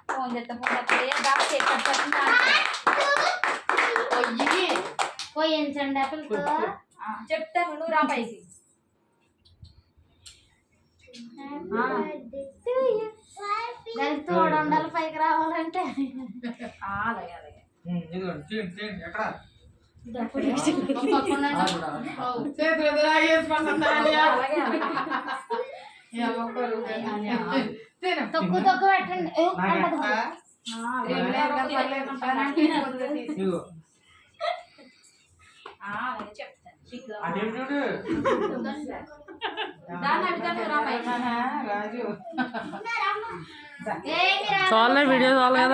Phone చేస్తా పోయించండి అప్పులతో చెప్తాను నువ్వు రా పైకి దానికి తోడు ఉండాలి పైకి రావాలంటే అలాగే అలాగే తక్కువ తక్కువ పెట్టండి చాలా వీడియో చాలా కదా.